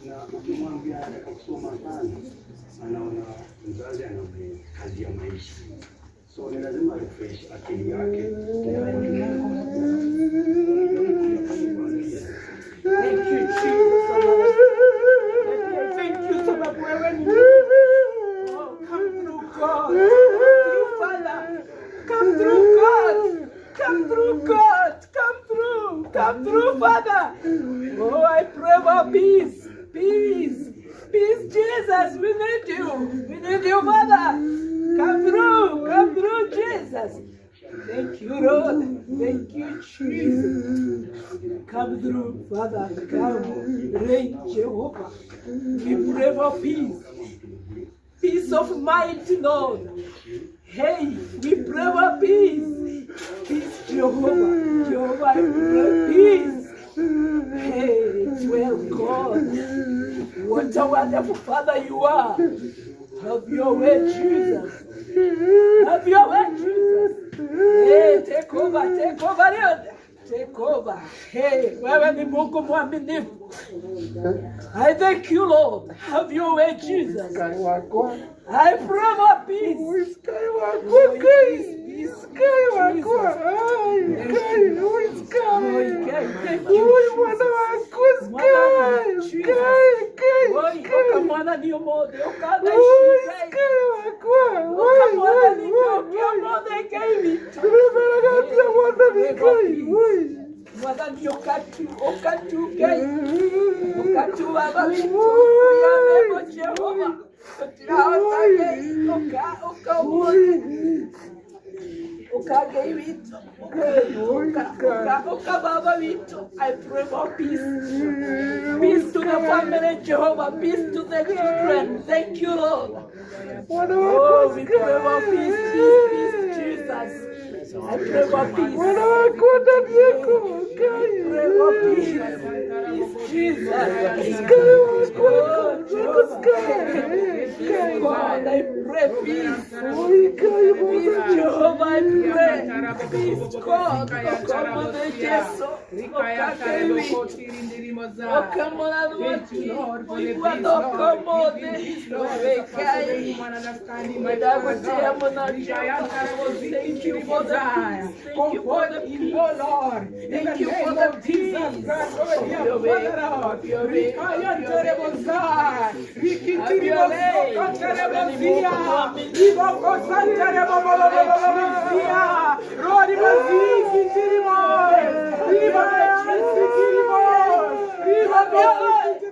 na ukimwambia kusoma sana, anaona mzazi ana kazi ya maisha, so ni lazima refresh akili yake. Thank you, Jesus. Thank you, sababu wewe ni oh, come through God. Come through God. Come through God. Come through, Come through, Father. Oh, I pray for peace. Peace. Peace, Jesus. We need you. We need you, Father. Come through, Jesus. Thank you, Lord. Thank you, Jesus. Come through, Father. Come, reign, Jehovah. We pray for peace. Peace of mind, Lord. Hey, we pray for peace. Peace, Jehovah. Jehovah, I pray peace. Hey, well, God. What a wonderful Father you are. Have your way, Jesus. Have your way, Jesus. Hey, take over, Lord. Take over. Hey, wewe ni Mungu mwaminifu. I thank you, Lord. Have your way, Jesus. I pray for peace. I pray for peace. Peace to the family, Jehovah. Peace to the children. Thank you, Lord. Oh, we pray for peace, peace, Jesus. I pray for peace. I pray for peace, Jesus. Oh, God, I pray peace. Peace, Jehovah, I pray. Peace, God. Come on, Jesus. Come on, thank you for the peace. Thank you for the peace. Oh Lord, thank you for the peace. Have your way.